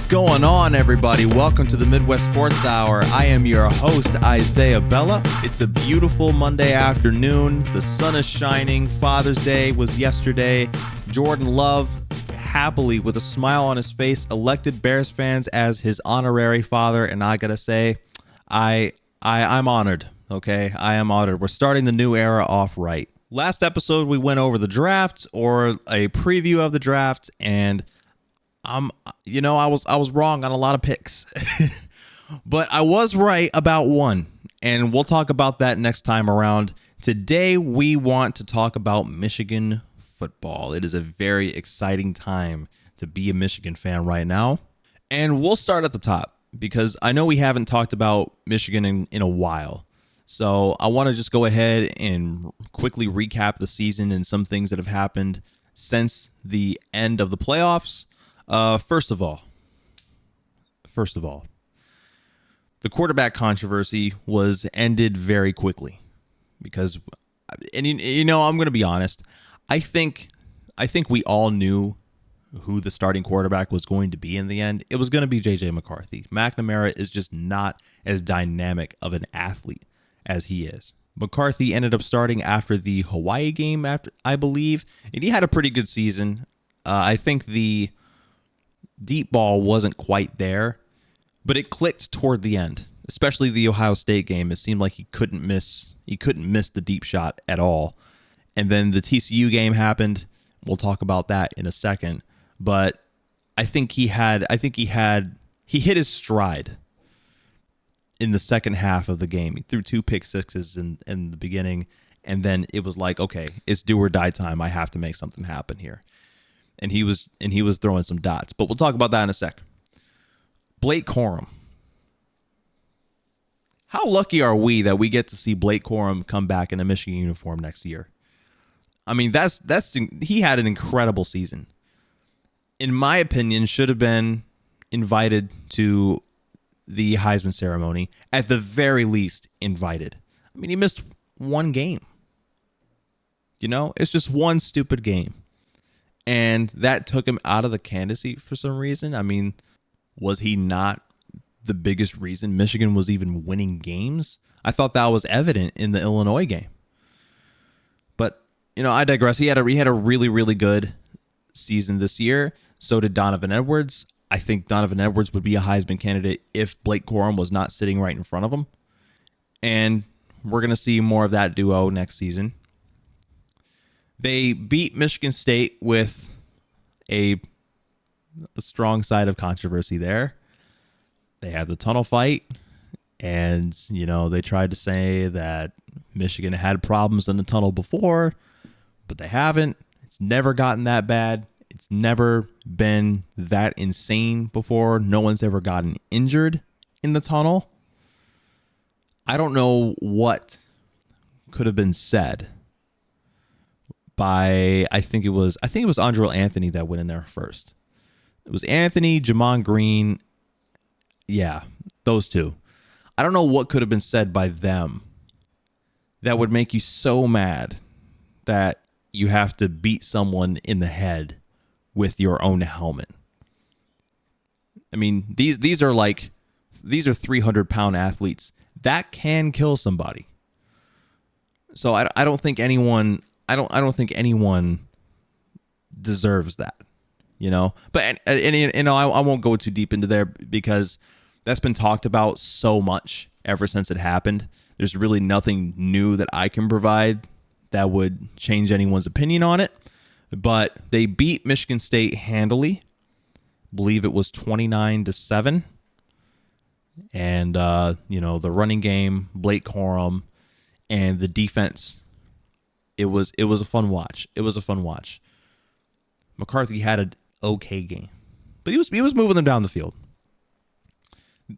going on, everybody? Welcome to the Midwest Sports Hour. I am your host, Isaiah Bella. It's a beautiful Monday afternoon. The sun is shining. Father's Day was yesterday. Jordan Love, happily, with a smile on his face, elected Bears fans as his honorary father. And I gotta say, I'm honored. Okay, I am honored. We're starting the new era off right. Last episode, we went over the draft, or a preview of the draft, and I was wrong on a lot of picks, but I was right about one, and we'll talk about that next time around. Today, we want to talk about Michigan football. It is a very exciting time to be a Michigan fan right now, and we'll start at the top because I know we haven't talked about Michigan in a while. So I want to just go ahead and quickly recap the season and some things that have happened since the end of the playoffs. First of all, the quarterback controversy was ended very quickly because, and I'm going to be honest, I think we all knew who the starting quarterback was going to be in the end. It was going to be J.J. McCarthy. McNamara is just not as dynamic of an athlete as he is. McCarthy ended up starting after the Hawaii game, I believe, and he had a pretty good season. I think the deep ball wasn't quite there, but it clicked toward the end, especially the Ohio State game. It seemed like he couldn't miss the deep shot at all. And then the TCU game happened. We'll talk about that in a second. But I think he hit his stride in the second half of the game. He threw 2 pick sixes in the beginning, and then it was like, okay, it's do or die time. I have to make something happen here. And he was throwing some dots. But we'll talk about that in a sec. Blake Corum. How lucky are we that we get to see Blake Corum come back in a Michigan uniform next year? I mean, he had an incredible season. In my opinion, should have been invited to the Heisman ceremony. At the very least, invited. I mean, he missed one game. It's just one stupid game. And that took him out of the candidacy for some reason. I mean, was he not the biggest reason Michigan was even winning games? I thought that was evident in the Illinois game. But, I digress. He had a really, really good season this year. So did Donovan Edwards. I think Donovan Edwards would be a Heisman candidate if Blake Corum was not sitting right in front of him. And we're going to see more of that duo next season. They beat Michigan State with a strong side of controversy there. They had the tunnel fight, and, they tried to say that Michigan had problems in the tunnel before, but they haven't. It's never gotten that bad. It's never been that insane before. No one's ever gotten injured in the tunnel. I don't know what could have been said by, I think it was Andrel Anthony that went in there first. It was Anthony, Jamon Green. Yeah, those two. I don't know what could have been said by them that would make you so mad that you have to beat someone in the head with your own helmet. I mean, these are 300-pound athletes that can kill somebody. So I don't think anyone deserves that, But I won't go too deep into there because that's been talked about so much ever since it happened. There's really nothing new that I can provide that would change anyone's opinion on it. But they beat Michigan State handily. I believe it was 29-7. And the running game, Blake Corum, and the defense. It was a fun watch. McCarthy had an okay game, but he was moving them down the field.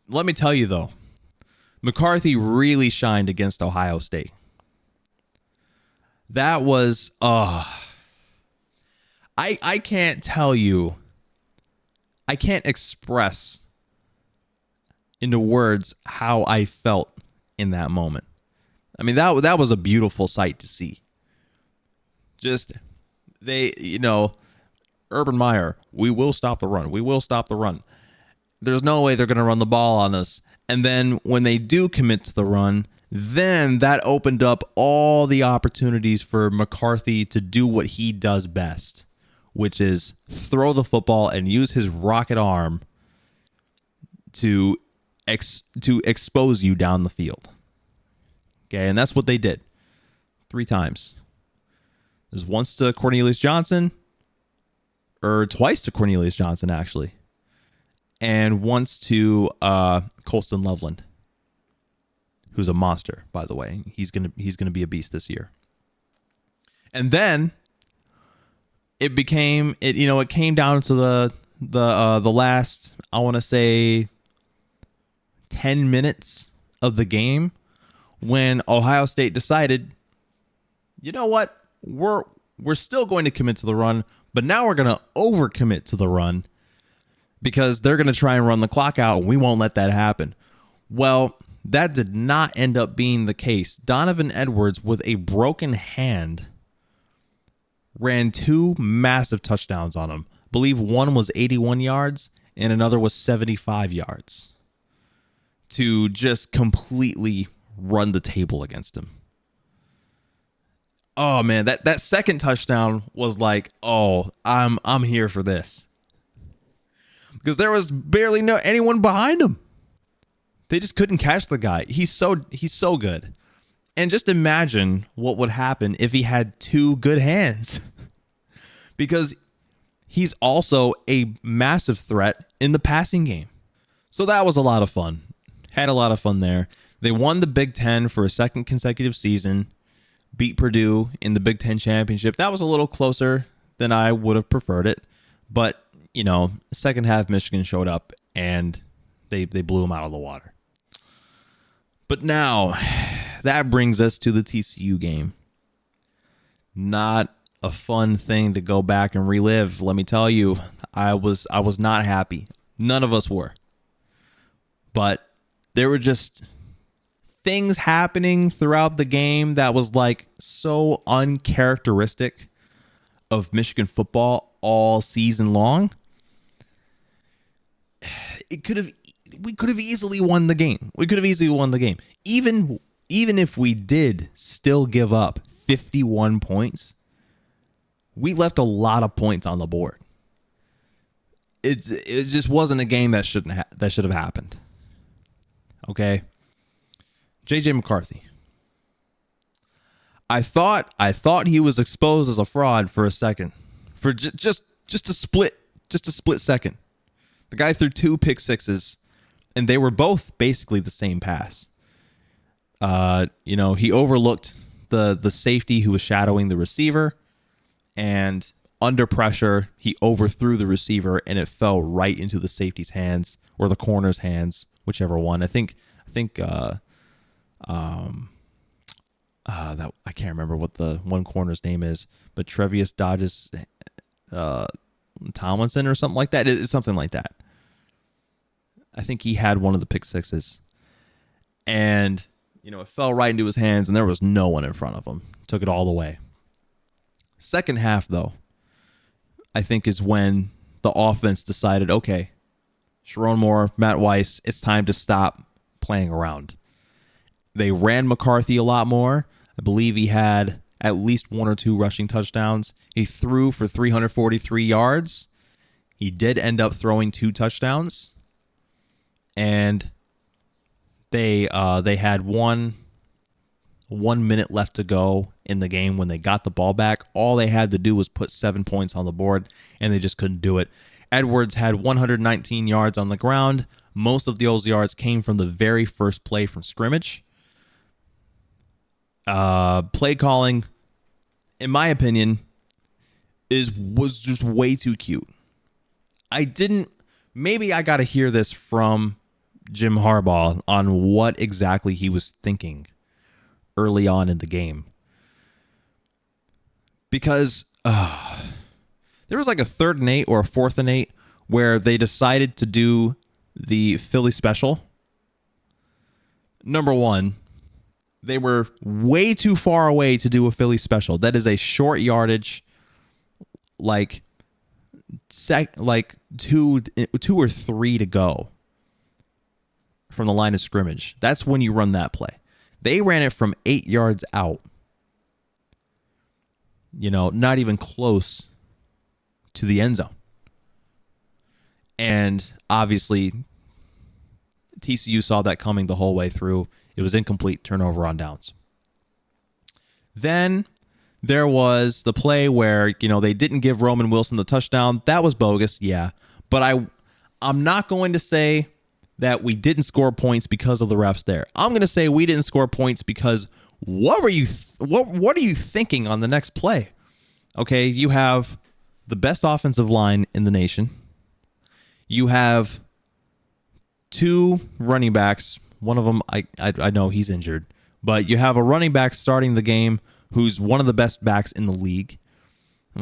Let me tell you though, McCarthy really shined against Ohio State. That was I can't tell you. I can't express into words how I felt in that moment. I mean, that was a beautiful sight to see. Just Urban Meyer, we will stop the run. We will stop the run. There's no way they're going to run the ball on us. And then when they do commit to the run, then that opened up all the opportunities for McCarthy to do what he does best, which is throw the football and use his rocket arm to expose you down the field. Okay, and that's what they did 3 times. There's once to Cornelius Johnson, or twice to Cornelius Johnson, actually, and once to Colston Loveland, who's a monster, by the way. He's gonna be a beast this year. And then it came down to the last, I want to say, 10 minutes of the game when Ohio State decided, you know what, we're still going to commit to the run, but now we're going to overcommit to the run because they're going to try and run the clock out, and we won't let that happen. Well, that did not end up being the case. Donovan Edwards, with a broken hand, ran 2 massive touchdowns on him. I believe one was 81 yards and another was 75 yards to just completely run the table against him. Oh man, that second touchdown was like, oh, I'm here for this. Because there was barely anyone behind him. They just couldn't catch the guy. He's so good. And just imagine what would happen if he had 2 good hands. Because he's also a massive threat in the passing game. So that was a lot of fun. Had a lot of fun there. They won the Big Ten for a second consecutive season. Beat Purdue in the Big Ten championship. That was a little closer than I would have preferred it. But, second half Michigan showed up and they blew them out of the water. But now, that brings us to the TCU game. Not a fun thing to go back and relive. Let me tell you, I was not happy. None of us were. But there were just things happening throughout the game that was like so uncharacteristic of Michigan football all season long. We could have easily won the game. Even if we did still give up 51 points, we left a lot of points on the board. It just wasn't a game that should have happened. Okay. JJ McCarthy. I thought he was exposed as a fraud for a second. For just a split second. The guy threw 2 pick sixes, and they were both basically the same pass. He overlooked the safety who was shadowing the receiver, and under pressure, he overthrew the receiver, and it fell right into the safety's hands or the corner's hands, whichever one. I think that I can't remember what the one corner's name is, but Trevius Dodges Tomlinson or something like that. It's something like that. I think he had one of the pick sixes, and it fell right into his hands, and there was no one in front of him. Took it all the way. Second half, though, I think is when the offense decided, okay, Sharon Moore, Matt Weiss, it's time to stop playing around. They ran McCarthy a lot more. I believe he had at least 1 or 2 rushing touchdowns. He threw for 343 yards. He did end up throwing 2 touchdowns. And they had 1 minute left to go in the game when they got the ball back. All they had to do was put 7 points on the board, and they just couldn't do it. Edwards had 119 yards on the ground. Most of those yards came from the very first play from scrimmage. Play calling, in my opinion, was just way too cute. Maybe I got to hear this from Jim Harbaugh on what exactly he was thinking early on in the game. Because there was like a 3rd and 8 or a 4th and 8 where they decided to do the Philly special. Number one, they were way too far away to do a Philly special. That is a short yardage, like like two or three to go from the line of scrimmage. That's when you run that play. They ran it from 8 yards out. Not even close to the end zone. And obviously, TCU saw that coming the whole way through. It was incomplete, turnover on downs. Then there was the play where, they didn't give Roman Wilson the touchdown. That was bogus, yeah. But I'm not going to say that we didn't score points because of the refs there. I'm going to say we didn't score points because what are you thinking on the next play? Okay, you have the best offensive line in the nation. You have two running backs. One of them, I know he's injured, but you have a running back starting the game who's one of the best backs in the league,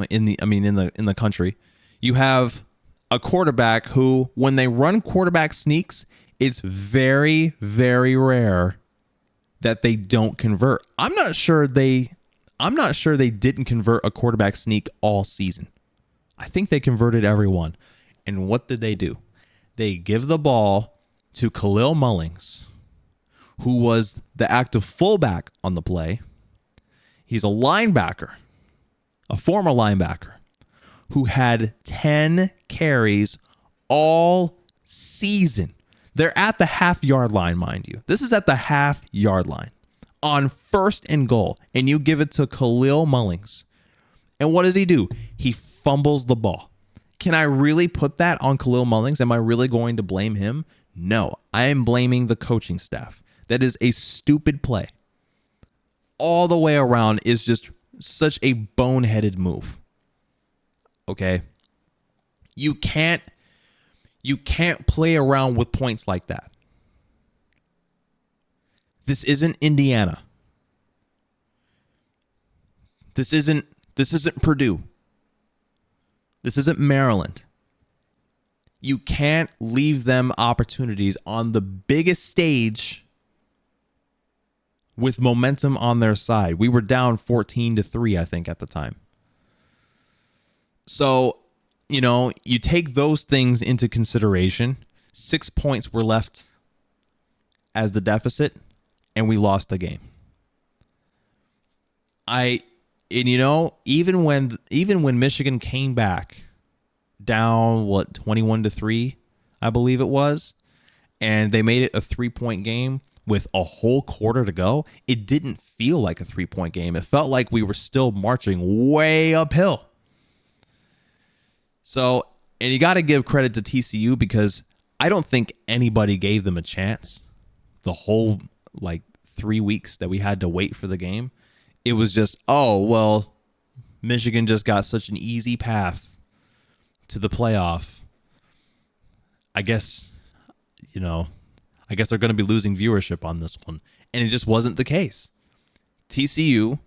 in the country. You have a quarterback who, when they run quarterback sneaks, it's very, very rare that they don't convert. I'm not sure they didn't convert a quarterback sneak all season. I think they converted every one. And what did they do? They give the ball to Khalil Mullings, who was the active fullback on the play. He's a linebacker, a former linebacker, who had 10 carries all season. They're at the half-yard line, mind you. This is at the half-yard line on 1st and goal, and you give it to Khalil Mullings. And what does he do? He fumbles the ball. Can I really put that on Khalil Mullings? Am I really going to blame him? No, I am blaming the coaching staff. That is a stupid play. All the way around is just such a boneheaded move. Okay? You can't play around with points like that. This isn't Indiana. This isn't Purdue. This isn't Maryland. You can't leave them opportunities on the biggest stage with momentum on their side. We were down 14-3, I think, at the time. So, you take those things into consideration. 6 points were left as the deficit, and we lost the game. Even when Michigan came back down 21-3, I believe it was, and they made it a 3-point game with a whole quarter to go, it didn't feel like a 3-point game. It felt like we were still marching way uphill. So, and you got to give credit to TCU because I don't think anybody gave them a chance the whole 3 weeks that we had to wait for the game. It was just, Michigan just got such an easy path to the playoff. I guess they're going to be losing viewership on this one. And it just wasn't the case. TCU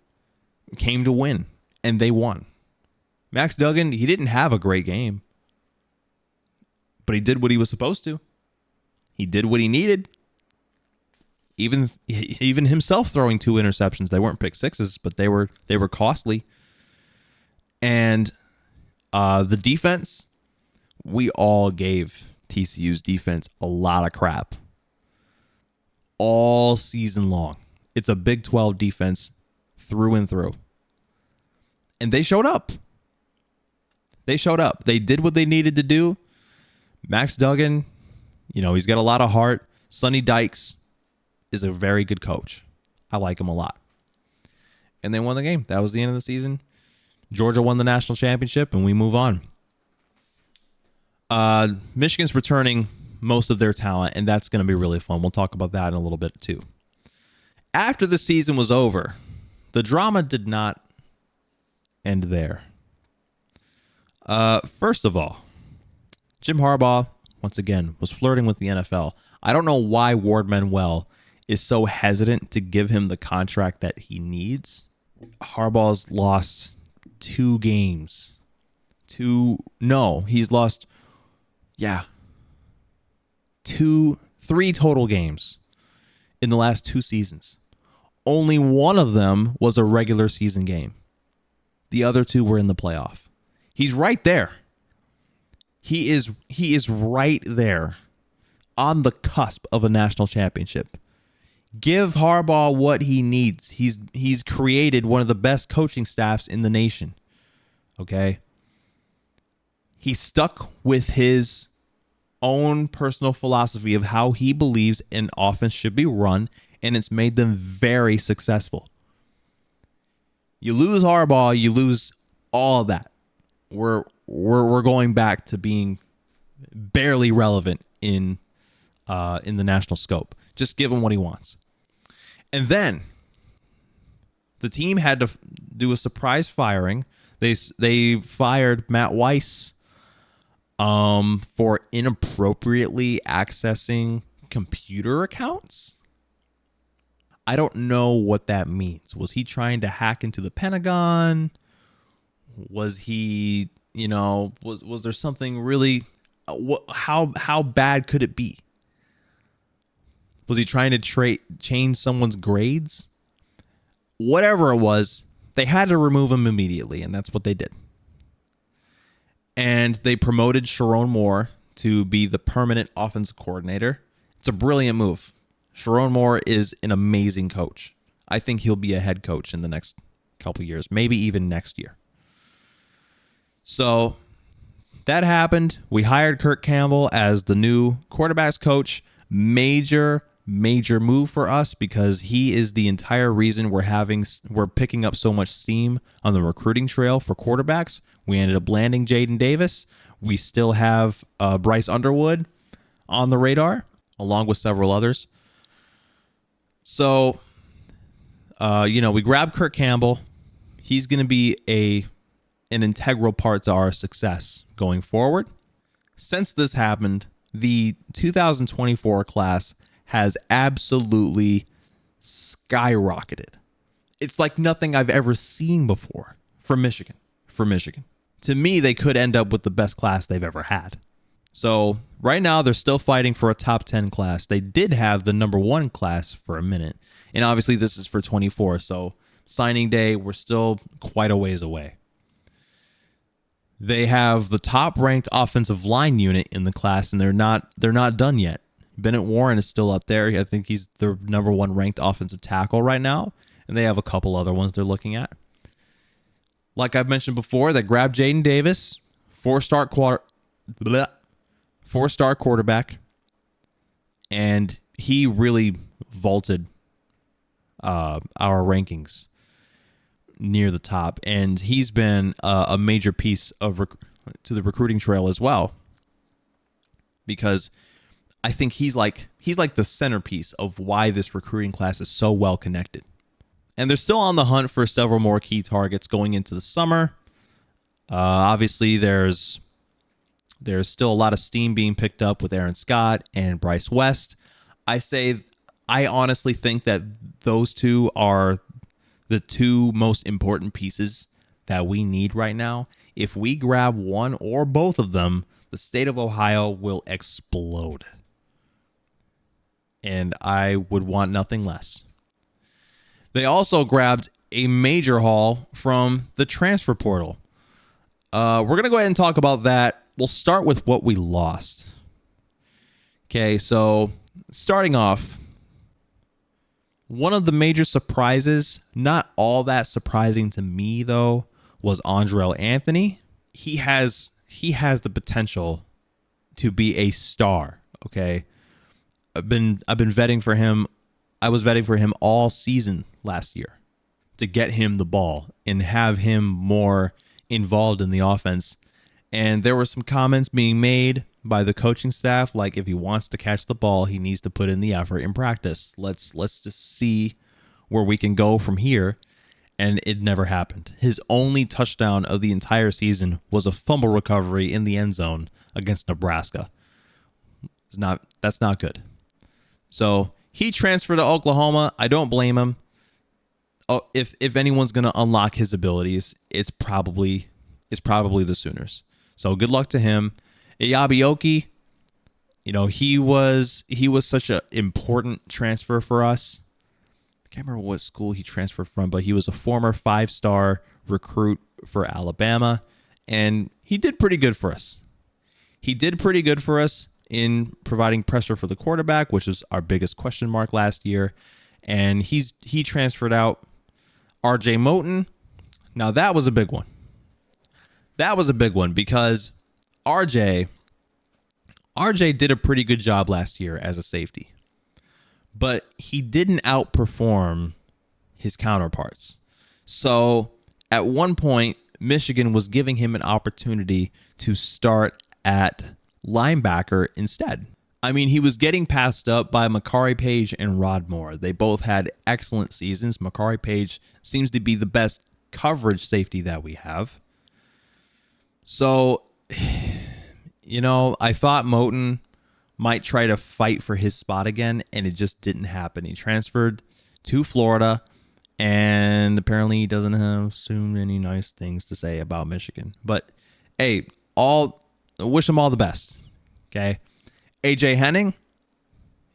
came to win, and they won. Max Duggan, he didn't have a great game, but he did what he was supposed to. He did what he needed. Even himself throwing 2 interceptions. They weren't pick sixes, but they were costly. And the defense, we all gave TCU's defense a lot of crap all season long. It's a Big 12 defense through and through. And they showed up. They did what they needed to do. Max Duggan, he's got a lot of heart. Sonny Dykes is a very good coach. I like him a lot. And they won the game. That was the end of the season. Georgia won the national championship, and we move on. Michigan's returning most of their talent, and that's going to be really fun. We'll talk about that in a little bit, too. After the season was over, the drama did not end there. First of all, Jim Harbaugh, once again, was flirting with the NFL. I don't know why Ward Manuel is so hesitant to give him the contract that he needs. Harbaugh's lost 2 games. He's lost, 3 total games in the last 2 seasons. Only one of them was a regular season game. The other 2 were in the playoff. He's right there. He is right there on the cusp of a national championship. Give Harbaugh what he needs. He's created one of the best coaching staffs in the nation. Okay? He stuck with his own personal philosophy of how he believes an offense should be run, and it's made them very successful. You lose Harbaugh, you lose all of that. We're going back to being barely relevant in the national scope. Just give him what he wants. And then the team had to do a surprise firing. They fired Matt Weiss for inappropriately accessing computer accounts. I don't know what that means. Was he trying to hack into the Pentagon? Was he, was there something really? How bad could it be? Was he trying to change someone's grades? Whatever it was, they had to remove him immediately, and that's what they did. And they promoted Sharon Moore to be the permanent offensive coordinator. It's a brilliant move. Sharon Moore is an amazing coach. I think he'll be a head coach in the next couple of years, maybe even next year. So that happened. We hired Kirk Campbell as the new quarterbacks coach. Major move for us because he is the entire reason we're picking up so much steam on the recruiting trail for quarterbacks. We ended up landing Jaden Davis. We still have Bryce Underwood on the radar, along with several others. So, we grabbed Kirk Campbell. He's going to be an integral part to our success going forward. Since this happened, the 2024 class has absolutely skyrocketed. It's like nothing I've ever seen before for Michigan. To me, they could end up with the best class they've ever had. So right now, they're still fighting for a top 10 class. They did have the number 1 class for a minute. And obviously, this is for 24. So signing day, we're still quite a ways away. They have the top-ranked offensive line unit in the class, and they're not done yet. Bennett Warren is still up there. I think he's the number 1 ranked offensive tackle right now, and they have a couple other ones they're looking at. Like I've mentioned before, they grabbed Jaden Davis, 4-star quarterback, and he really vaulted our rankings near the top, and he's been a major piece of to the recruiting trail as well, because I think he's like the centerpiece of why this recruiting class is so well connected. And they're still on the hunt for several more key targets going into the summer. Obviously, there's still a lot of steam being picked up with Aaron Scott and Bryce West. I honestly think that those two are the two most important pieces that we need right now. If we grab one or both of them, the state of Ohio will explode. And I would want nothing less. They also grabbed a major haul from the transfer portal. We're going to go ahead and talk about that. We'll start with what we lost. Okay, so starting off, one of the major surprises, not all that surprising to me though, was Andrell Anthony. He has the potential to be a star, okay? I've been vetting for him. I was vetting for him all season last year to get him the ball and have him more involved in the offense. And there were some comments being made by the coaching staff, like if he wants to catch the ball, he needs to put in the effort in practice. Let's just see where we can go from here. And it never happened. His only touchdown of the entire season was a fumble recovery in the end zone against Nebraska. That's not good. So he transferred to Oklahoma. I don't blame him. Oh, if anyone's going to unlock his abilities, it's probably the Sooners. So good luck to him. Iyabioki, he was such an important transfer for us. I can't remember what school he transferred from, but he was a former 5-star recruit for Alabama, and he did pretty good for us. He did pretty good for us in providing pressure for the quarterback, which was our biggest question mark last year. And he transferred out. RJ Moten. Now that was a big one. That was a big one because RJ did a pretty good job last year as a safety, but he didn't outperform his counterparts. So at one point, Michigan was giving him an opportunity to start at linebacker instead. I mean, he was getting passed up by Makari Page and Rod Moore. They both had excellent seasons. Makari Page seems to be the best coverage safety that we have. So, I thought Moten might try to fight for his spot again, and it just didn't happen. He transferred to Florida, and apparently he doesn't have so many nice things to say about Michigan. But, hey, wish him all the best, okay? AJ Henning,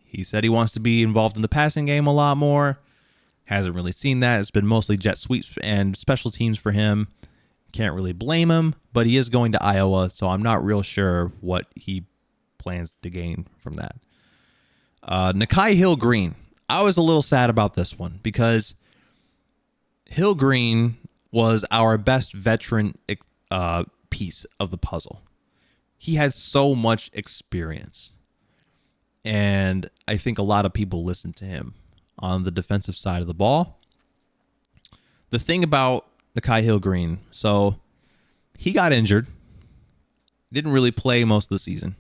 he said he wants to be involved in the passing game a lot more. Hasn't really seen that. It's been mostly jet sweeps and special teams for him. Can't really blame him, but he is going to Iowa, so I'm not real sure what he plans to gain from that. Nakai Hill-Green. I was a little sad about this one because Hill-Green was our best veteran piece of the puzzle. He had so much experience. And I think a lot of people listened to him on the defensive side of the ball. The thing about Nakai Hill-Green, so he got injured. Didn't really play most of the season.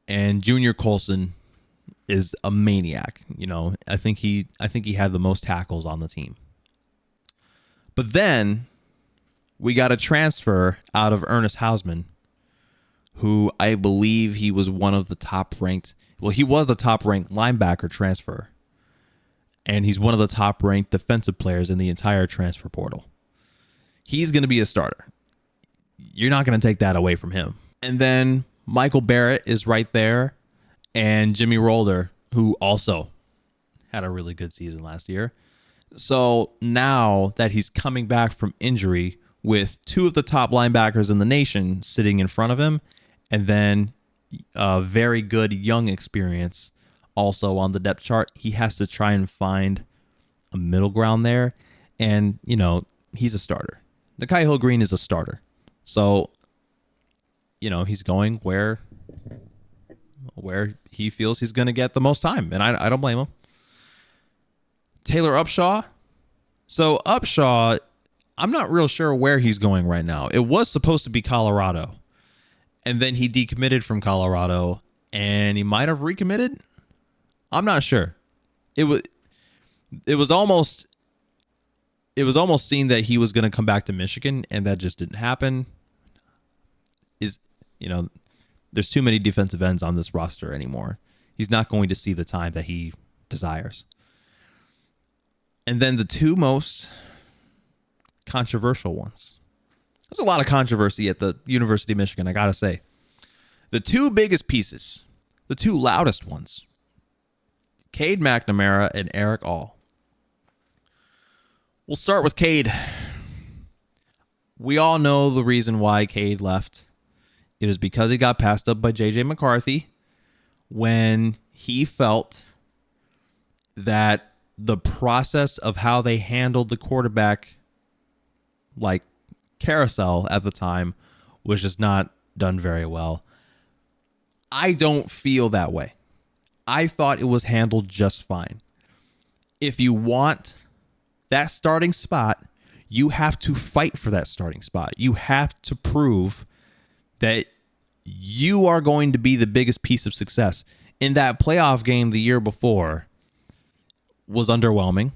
And Junior Colson is a maniac. I think he had the most tackles on the team. But then we got a transfer out of Ernest Hausman, who I believe he was one of the top-ranked... Well, he was the top-ranked linebacker transfer. And he's one of the top-ranked defensive players in the entire transfer portal. He's going to be a starter. You're not going to take that away from him. And then Michael Barrett is right there. And Jimmy Rolder, who also had a really good season last year. So now that he's coming back from injury with two of the top linebackers in the nation sitting in front of him, and then a very good young experience also on the depth chart, he has to try and find a middle ground there. And, he's a starter. Nakai Hill-Green is a starter. So, he's going where he feels he's going to get the most time. And I don't blame him. Taylor Upshaw. So Upshaw, I'm not real sure where he's going right now. It was supposed to be Colorado. And then he decommitted from Colorado, and he might have recommitted. I'm not sure. It was almost seen that he was going to come back to Michigan, and that just didn't happen. There's too many defensive ends on this roster anymore. He's not going to see the time that he desires. And then the two most controversial ones. There's a lot of controversy at the University of Michigan, I got to say. The two biggest pieces, the two loudest ones, Cade McNamara and Eric All. We'll start with Cade. We all know the reason why Cade left. It was because he got passed up by J.J. McCarthy when he felt that the process of how they handled the quarterback, carousel at the time, was just not done very well. I don't feel that way. I thought it was handled just fine. If you want that starting spot, you have to fight for that starting spot. You have to prove that you are going to be the biggest piece of success. In that playoff game the year before was underwhelming.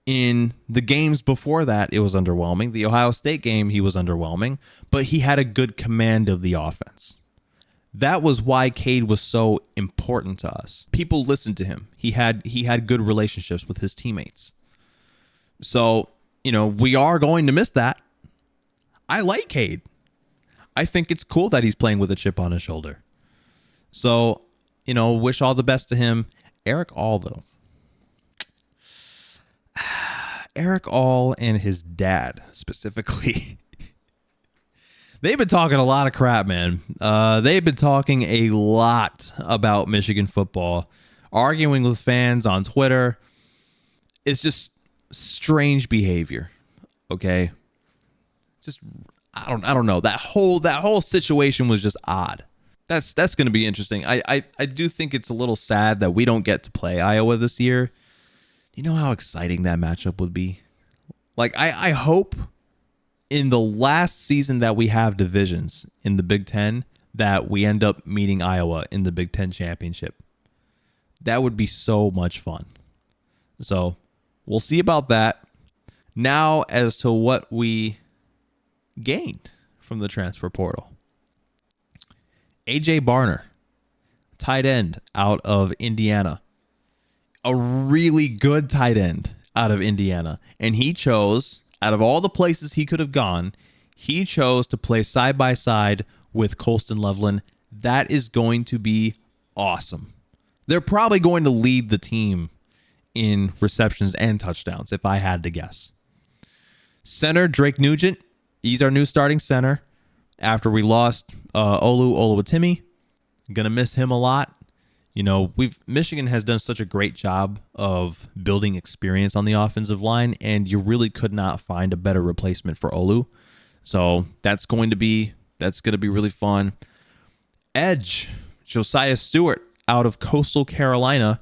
In the games before that, it was underwhelming. The Ohio State game, he was underwhelming, but he had a good command of the offense. That was why Cade was so important to us. People listened to him. He had good relationships with his teammates. So, we are going to miss that. I like Cade. I think it's cool that he's playing with a chip on his shoulder. So, wish all the best to him. Eric All, though. Eric All and his dad, specifically. They've been talking a lot of crap, man. They've been talking a lot about Michigan football, arguing with fans on Twitter. It's just strange behavior. Okay, just I don't know. That whole situation was just odd. That's going to be interesting. I do think it's a little sad that we don't get to play Iowa this year. You know how exciting that matchup would be? Like, I hope in the last season that we have divisions in the Big Ten that we end up meeting Iowa in the Big Ten championship. That would be so much fun. So we'll see about that. Now, as to what we gained from the transfer portal. A.J. Barner, tight end out of Indiana. A really good tight end out of Indiana. And he chose, out of all the places he could have gone, he chose to play side by side with Colston Loveland. That is going to be awesome. They're probably going to lead the team in receptions and touchdowns, if I had to guess. Center, Drake Nugent. He's our new starting center after we lost Olu Oluwatimi. Gonna miss him a lot. You know, Michigan has done such a great job of building experience on the offensive line, and you really could not find a better replacement for Olu. So that's going to be really fun. Edge, Josiah Stewart out of Coastal Carolina.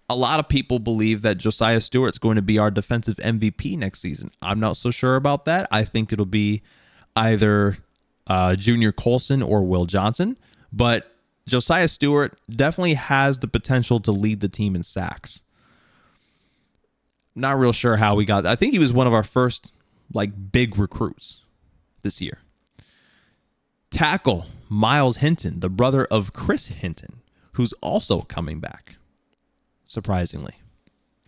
A lot of people believe that Josiah Stewart's going to be our defensive MVP next season. I'm not so sure about that. I think it'll be either Junior Colson or Will Johnson, but Josiah Stewart definitely has the potential to lead the team in sacks. Not real sure how we got that. I think he was one of our first big recruits this year. Tackle, Miles Hinton, the brother of Chris Hinton, who's also coming back. Surprisingly,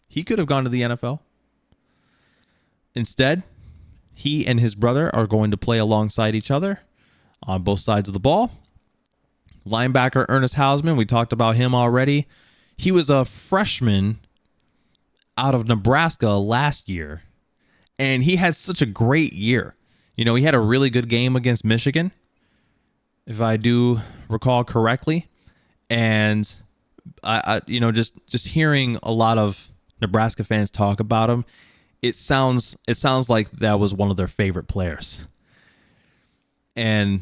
he could have gone to the NFL. Instead, he and his brother are going to play alongside each other on both sides of the ball. Linebacker Ernest Hausman, we talked about him already. He was a freshman out of Nebraska last year, and he had such a great year. You know, he had a really good game against Michigan, if I do recall correctly, and just hearing a lot of Nebraska fans talk about him, it sounds like that was one of their favorite players, and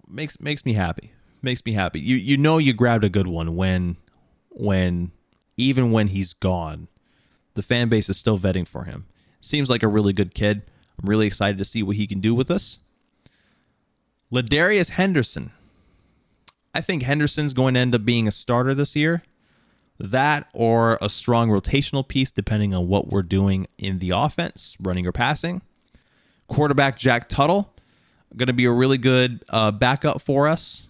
makes me happy. Makes me happy. You grabbed a good one when even when he's gone, the fan base is still vetting for him. Seems like a really good kid. I'm really excited to see what he can do with us. Ladarius Henderson. I think Henderson's going to end up being a starter this year. That or a strong rotational piece, depending on what we're doing in the offense, running or passing. Quarterback Jack Tuttle, going to be a really good backup for us,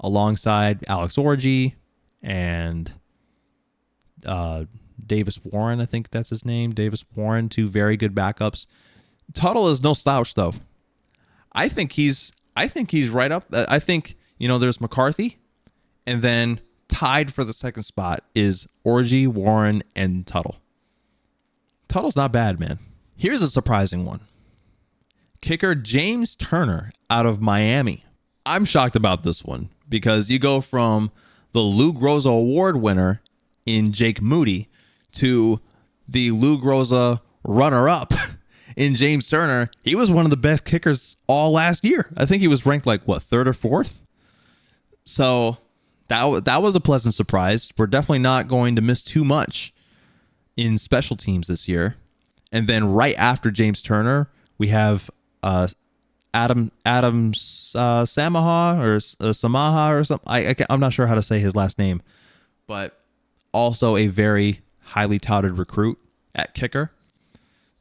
alongside Alex Orji and Davis Warren. I think that's his name. Davis Warren, two very good backups. Tuttle is no slouch, though. I think he's right up. I think, there's McCarthy, and then tied for the second spot is Orji, Warren, and Tuttle. Tuttle's not bad, man. Here's a surprising one. Kicker James Turner out of Miami. I'm shocked about this one because you go from the Lou Groza Award winner in Jake Moody to the Lou Groza runner-up in James Turner. He was one of the best kickers all last year. I think he was ranked third or fourth? So that was a pleasant surprise. We're definitely not going to miss too much in special teams this year. And then right after James Turner, we have Adam Samaha or Samaha or something. I'm not sure how to say his last name, but also a very highly touted recruit at kicker.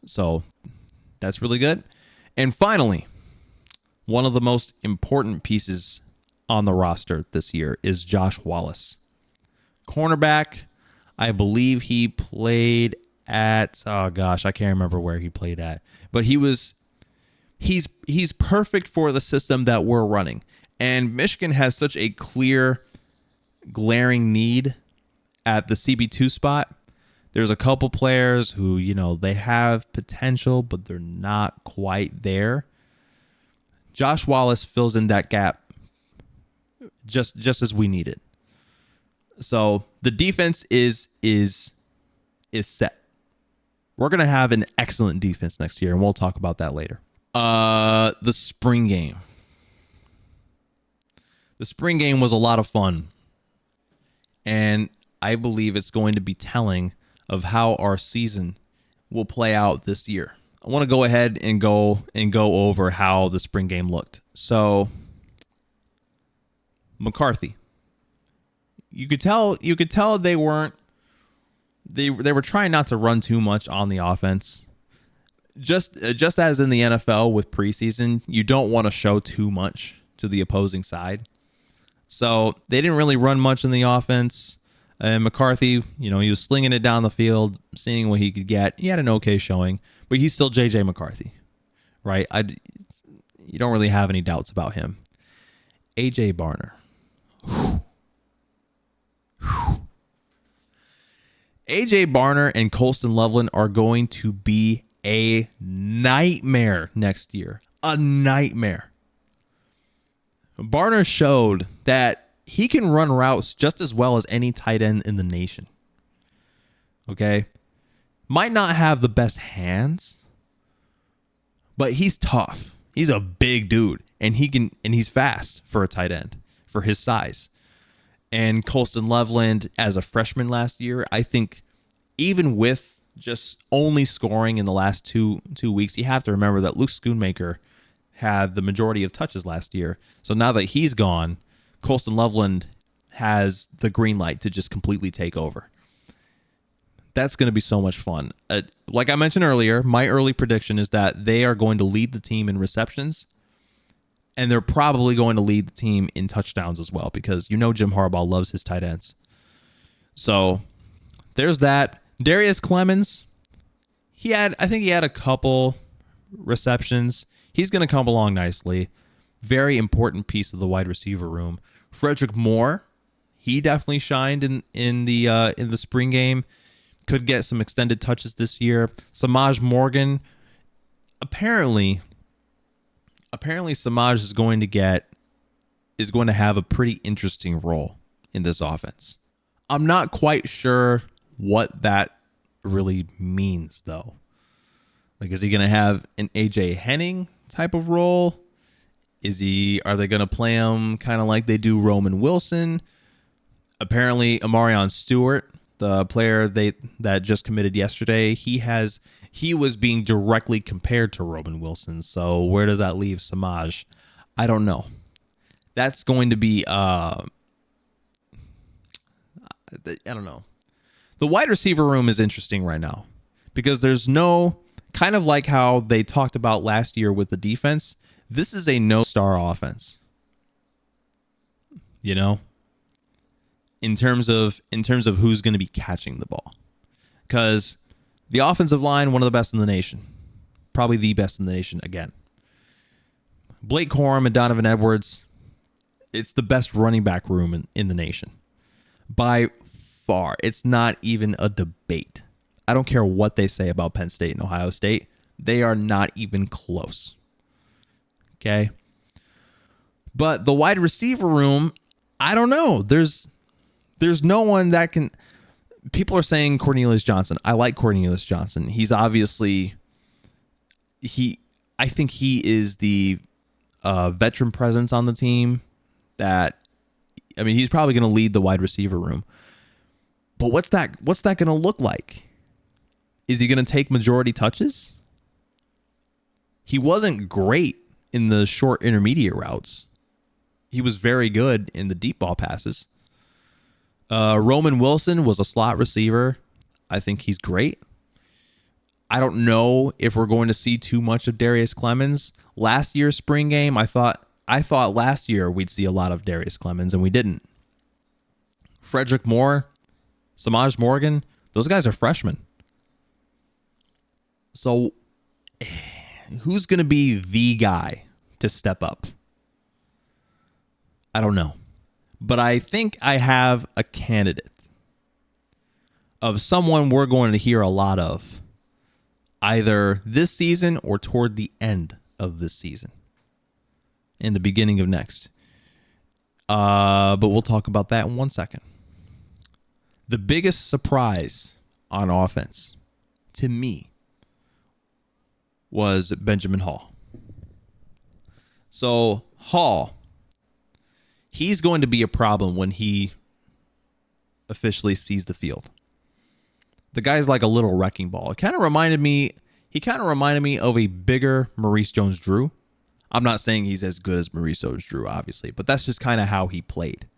So that's really good. And finally, one of the most important pieces on the roster this year is Josh Wallace. Cornerback, I believe he played at, I can't remember where he played at, but he's perfect for the system that we're running. And Michigan has such a clear, glaring need at the CB2 spot There's a couple players who, they have potential, but they're not quite there. Josh Wallace fills in that gap just as we need it. So the defense is set. We're going to have an excellent defense next year, and we'll talk about that later. The spring game. The spring game was a lot of fun, and I believe it's going to be telling of how our season will play out this year. I want to go ahead and go over how the spring game looked. So, McCarthy. You could tell they were trying not to run too much on the offense. Just as in the NFL with preseason, you don't want to show too much to the opposing side. So they didn't really run much in the offense. And McCarthy, he was slinging it down the field, seeing what he could get. He had an okay showing, but he's still J.J. McCarthy, right? You don't really have any doubts about him. A.J. Barner. A.J. Barner and Colston Loveland are going to be a nightmare next year. A nightmare. Barner showed that he can run routes just as well as any tight end in the nation. Okay? Might not have the best hands, but he's tough. He's a big dude, and he's fast for a tight end for his size. And Colston Loveland, as a freshman last year, I think even with just only scoring in the last two weeks, you have to remember that Luke Schoonmaker had the majority of touches last year. So now that he's gone, Colston Loveland has the green light to just completely take over. That's going to be so much fun. Like I mentioned earlier, my early prediction is that they are going to lead the team in receptions, and they're probably going to lead the team in touchdowns as well, because Jim Harbaugh loves his tight ends. So there's that. Darius Clemens, I think he had a couple receptions. He's going to come along nicely. Very important piece of the wide receiver room. Frederick Moore, he definitely shined in the spring game. Could get some extended touches this year. Samaj Morgan, apparently Samaj is going to have a pretty interesting role in this offense. I'm not quite sure what that really means, though. Like, is he going to have an AJ Henning type of role? Are they going to play him kind of like they do Roman Wilson? Apparently, Amarion Stewart, the player that just committed yesterday, he was being directly compared to Roman Wilson. So where does that leave Samaj? I don't know. That's going to be I don't know. The wide receiver room is interesting right now because there's no, kind of like how they talked about last year with the defense. This is a no-star offense. In terms of who's going to be catching the ball. Because the offensive line, one of the best in the nation. Probably the best in the nation again. Blake Corum and Donovan Edwards, it's the best running back room in the nation. By far. It's not even a debate. I don't care what they say about Penn State and Ohio State. They are not even close. Okay? But the wide receiver room, I don't know. There's no one that can... People are saying Cornelius Johnson. I like Cornelius Johnson. He's obviously... I think he is the veteran presence on the team that... I mean, he's probably going to lead the wide receiver room. But what's that going to look like? Is he going to take majority touches? He wasn't great in the short intermediate routes. He was very good in the deep ball passes. Roman Wilson was a slot receiver. I think he's great. I don't know if we're going to see too much of Darius Clemens. Last year's spring game, I thought last year we'd see a lot of Darius Clemens, and we didn't. Frederick Moore, Samaj Morgan, those guys are freshmen. So who's going to be the guy to step up? I don't know. But I think I have a candidate. of someone we're going to hear a lot of either this season or toward the end of this season and the beginning of next. But we'll talk about that in 1 second. The biggest surprise on offense to me was Benjamin Hall. So Hall, he's going to be a problem when he officially sees the field. The guy's like a little wrecking ball. He kind of reminded me of a bigger Maurice Jones-Drew. I'm not saying he's as good as Maurice Jones-Drew, obviously, but that's just kind of how he played.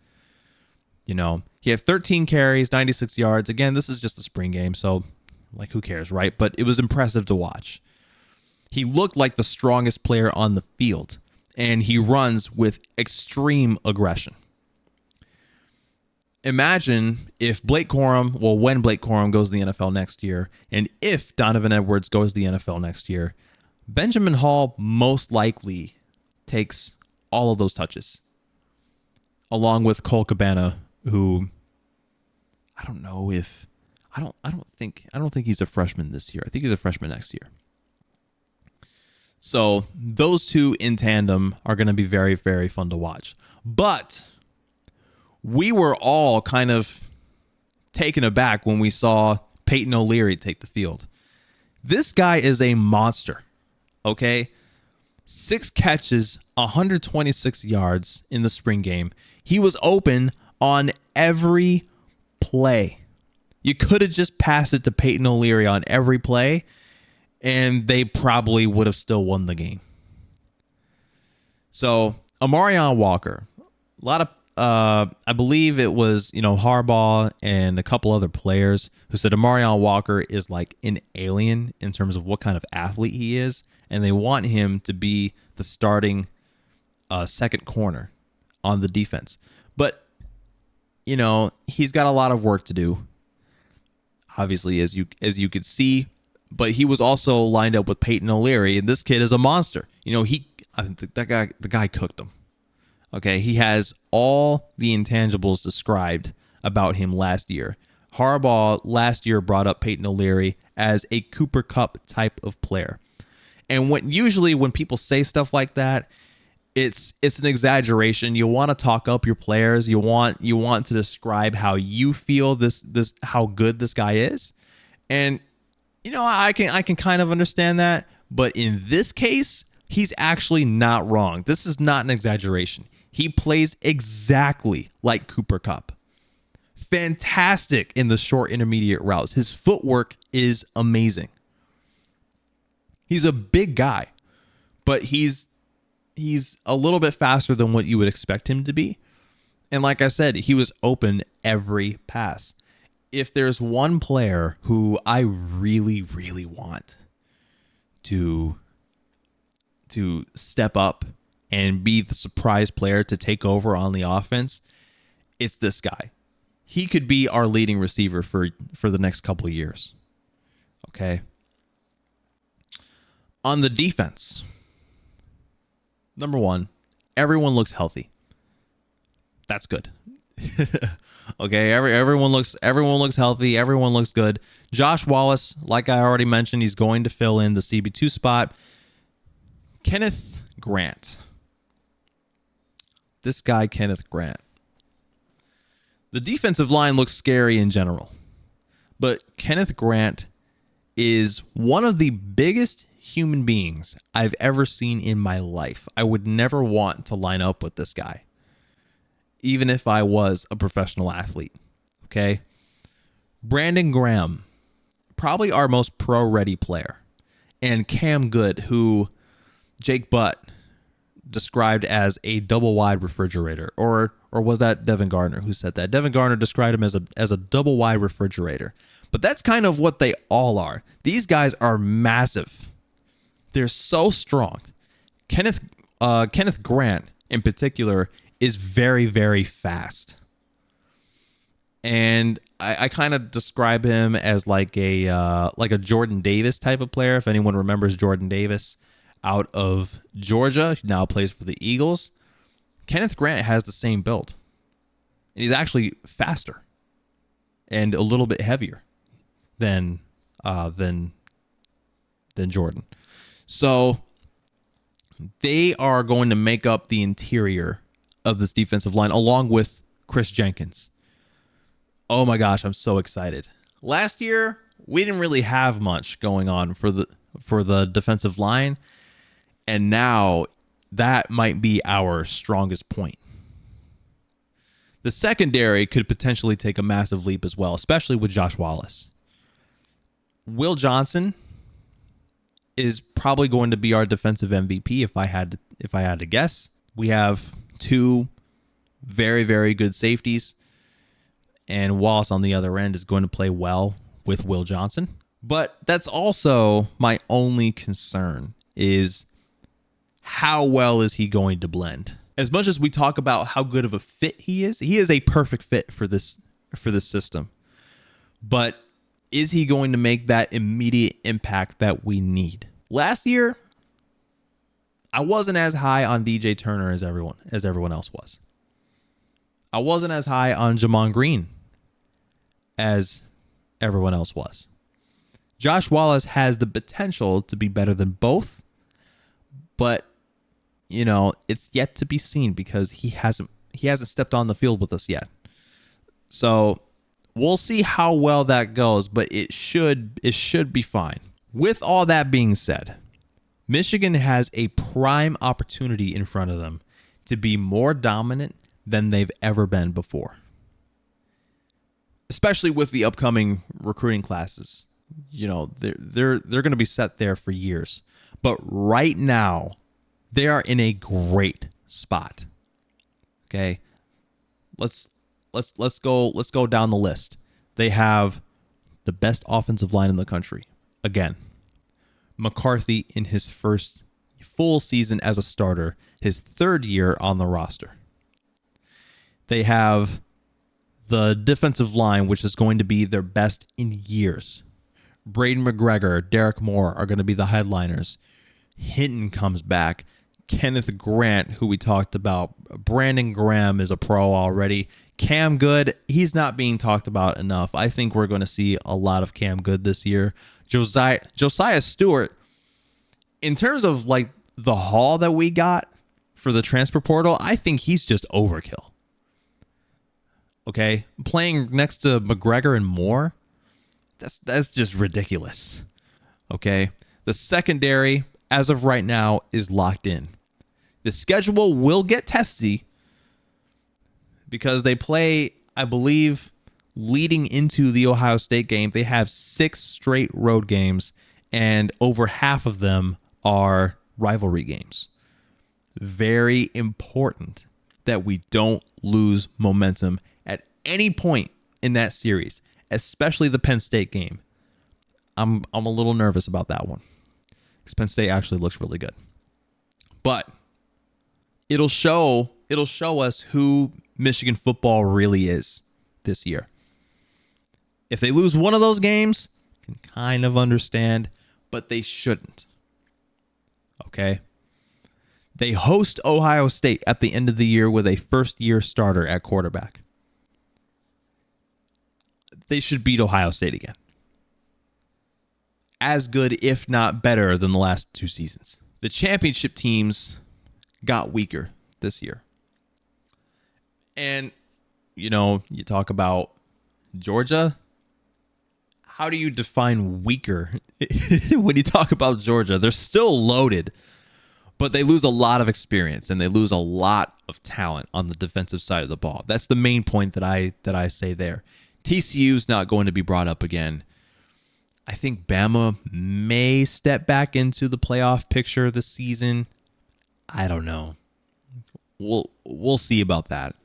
You know, he had 13 carries, 96 yards. Again, this is just a spring game, so like who cares, right? But it was impressive to watch. He looked like the strongest player on the field, and he runs with extreme aggression. Imagine if when Blake Corum goes to the NFL next year, and if Donovan Edwards goes to the NFL next year, Benjamin Hall most likely takes all of those touches, along with Cole Cabana, who I don't think he's a freshman this year. I think he's a freshman next year. So those two in tandem are going to be very, very fun to watch. But we were all kind of taken aback when we saw Peyton O'Leary take the field. This guy is a monster, okay? 6 catches, 126 yards in the spring game. He was open on every play. You could have just passed it to Peyton O'Leary on every play, and they probably would have still won the game. So, Amarion Walker, a lot of I believe it was, Harbaugh and a couple other players who said Amarion Walker is like an alien in terms of what kind of athlete he is, and they want him to be the starting second corner on the defense. But, he's got a lot of work to do, obviously, as you could see. But he was also lined up with Peyton O'Leary, and this kid is a monster. I think the guy cooked him. Okay, he has all the intangibles described about him last year. Harbaugh last year brought up Peyton O'Leary as a Cooper Kupp type of player. And usually when people say stuff like that, it's an exaggeration. You want to talk up your players. You want to describe how you feel this how good this guy is. And I can kind of understand that, but in this case, he's actually not wrong. This is not an exaggeration. He plays exactly like Cooper Kupp. Fantastic in the short intermediate routes. His footwork is amazing. He's a big guy, but he's a little bit faster than what you would expect him to be. And like I said, he was open every pass. If there's one player who I really, really want to step up and be the surprise player to take over on the offense, it's this guy. He could be our leading receiver for the next couple of years. Okay. On the defense, number one, everyone looks healthy. That's good. Okay, everyone looks healthy. Everyone looks good. Josh Wallace, like I already mentioned, he's going to fill in the CB2 spot. Kenneth Grant. This guy, Kenneth Grant. The defensive line looks scary in general, but Kenneth Grant is one of the biggest human beings I've ever seen in my life. I would never want to line up with this guy, even if I was a professional athlete. Okay? Brandon Graham, probably our most pro-ready player, and Cam Good, who Jake Butt described as a double-wide refrigerator, or was that Devin Gardner who said that? Devin Gardner described him as a double-wide refrigerator. But that's kind of what they all are. These guys are massive. They're so strong. Kenneth Grant, in particular, is very, very fast. And I kind of describe him as like a Jordan Davis type of player. If anyone remembers Jordan Davis out of Georgia, he now plays for the Eagles. Kenneth Grant has the same build. And he's actually faster and a little bit heavier. than uh, than than Jordan. So they are going to make up the interior of this defensive line along with Chris Jenkins. Oh my gosh, I'm so excited. Last year, we didn't really have much going on for the defensive line, and now that might be our strongest point. The secondary could potentially take a massive leap as well, especially with Josh Wallace. Will Johnson is probably going to be our defensive MVP if I had to guess. We have two very, very good safeties, and Wallace on the other end is going to play well with Will Johnson. But that's also my only concern is how well is he going to blend? As much as we talk about how good of a fit he is a perfect fit for this system. But is he going to make that immediate impact that we need? Last year, I wasn't as high on DJ Turner as everyone else was. I wasn't as high on Jamon Green as everyone else was. Josh Wallace has the potential to be better than both, but it's yet to be seen because he hasn't stepped on the field with us yet. So we'll see how well that goes, but it should be fine. With all that being said, Michigan has a prime opportunity in front of them to be more dominant than they've ever been before. Especially with the upcoming recruiting classes. They're going to be set there for years. But right now, they are in a great spot. Okay? Let's go down the list. They have the best offensive line in the country. Again, McCarthy in his first full season as a starter, his third year on the roster. They have the defensive line, which is going to be their best in years. Braden McGregor, Derek Moore are going to be the headliners. Hinton comes back. Kenneth Grant, who we talked about. Brandon Graham is a pro already. Cam Good, he's not being talked about enough. I think we're going to see a lot of Cam Good this year. Josiah Stewart, in terms of like the haul that we got for the transfer portal, I think he's just overkill. Okay? Playing next to McGregor and Moore, that's just ridiculous. Okay? The secondary, as of right now, is locked in. The schedule will get testy because they play, I believe, leading into the Ohio State game, they have 6 straight road games, and over half of them are rivalry games. Very important that we don't lose momentum at any point in that series, especially the Penn State game. I'm a little nervous about that one because Penn State actually looks really good. But it'll show us who Michigan football really is this year. If they lose one of those games, I can kind of understand, but they shouldn't. Okay? They host Ohio State at the end of the year with a first-year starter at quarterback. They should beat Ohio State again. As good, if not better, than the last 2 seasons. The championship teams got weaker this year. And, you talk about Georgia. How do you define weaker when you talk about Georgia? They're still loaded, but they lose a lot of experience and they lose a lot of talent on the defensive side of the ball. That's the main point that I say there. TCU's not going to be brought up again. I think Bama may step back into the playoff picture this season. I don't know. We'll see about that.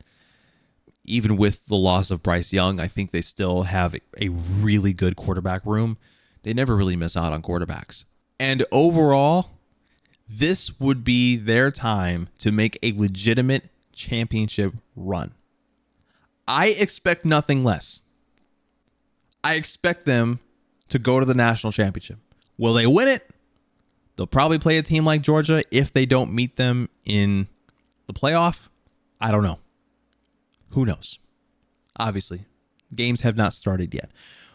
Even with the loss of Bryce Young, I think they still have a really good quarterback room. They never really miss out on quarterbacks. And overall, this would be their time to make a legitimate championship run. I expect nothing less. I expect them to go to the national championship. Will they win it? They'll probably play a team like Georgia if they don't meet them in the playoff. I don't know. Who knows? Obviously, games have not started yet.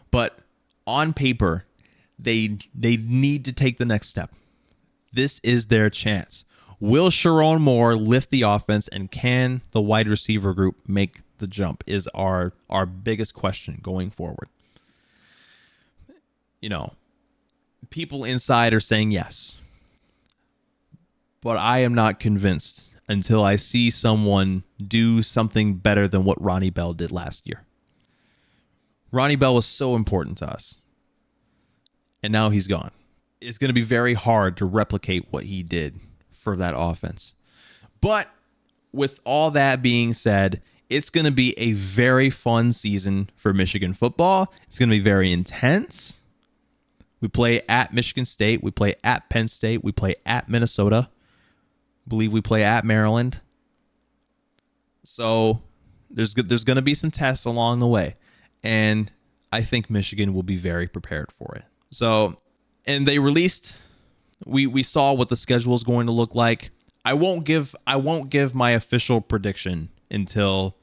But on paper, they need to take the next step. This is their chance. Will Sharon Moore lift the offense, and can the wide receiver group make the jump is our biggest question going forward. You know, people inside are saying yes, but I am not convinced until I see someone do something better than what Ronnie Bell did last year. Ronnie Bell was so important to us, and now he's gone. It's going to be very hard to replicate what he did for that offense. But with all that being said, it's going to be a very fun season for Michigan football. It's going to be very intense. We play at Michigan State. We play at Penn State. We play at Minnesota. I believe we play at Maryland. So there's going to be some tests along the way. And I think Michigan will be very prepared for it. So, and they released, we saw what the schedule is going to look like. I won't give my official prediction until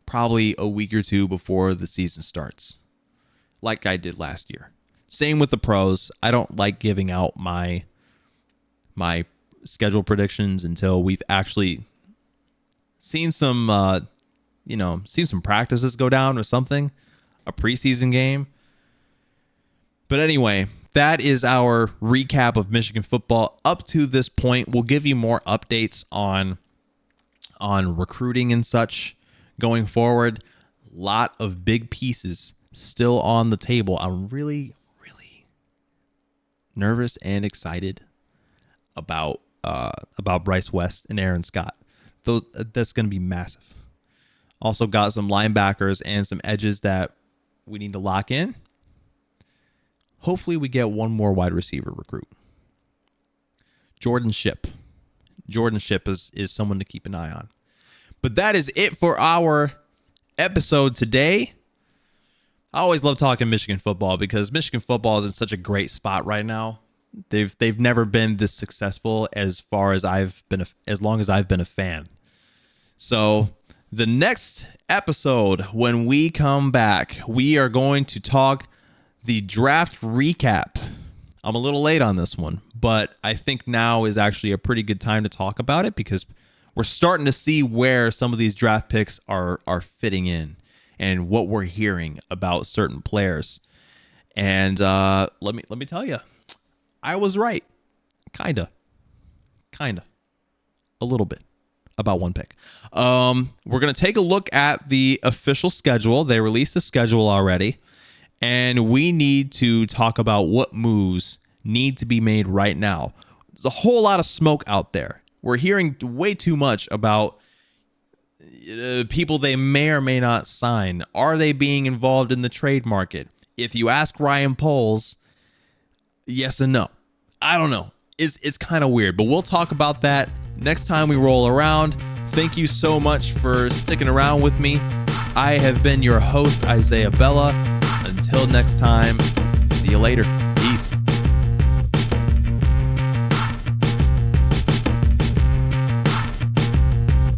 probably a week or two before the season starts, like I did last year. Same with the pros. I don't like giving out my schedule predictions until we've actually seen some seen some practices go down or something, a preseason game. But anyway, that is our recap of Michigan football up to this point. We'll give you more updates on recruiting and such going forward. A lot of big pieces still on the table. I'm really, really nervous and excited about Bryce West and Aaron Scott. That's going to be massive. Also got some linebackers and some edges that we need to lock in. Hopefully we get one more wide receiver recruit. Jordan Shipp. Jordan Shipp is someone to keep an eye on. But that is it for our episode today. I always love talking Michigan football because Michigan football is in such a great spot right now. They've never been this successful as long as I've been a fan. So the next episode, when we come back, we are going to talk the draft recap. I'm a little late on this one, but I think now is actually a pretty good time to talk about it because we're starting to see where some of these draft picks are fitting in and what we're hearing about certain players. And let me tell you, I was right. Kinda. A little bit. About one pick. We're going to take a look at the official schedule. They released the schedule already. And we need to talk about what moves need to be made right now. There's a whole lot of smoke out there. We're hearing way too much about people they may or may not sign. Are they being involved in the trade market? If you ask Ryan Poles, yes and no. I don't know. It's kind of weird, but we'll talk about that next time we roll around. Thank you so much for sticking around with me. I have been your host, Isaiah Bella. Until next time, see you later.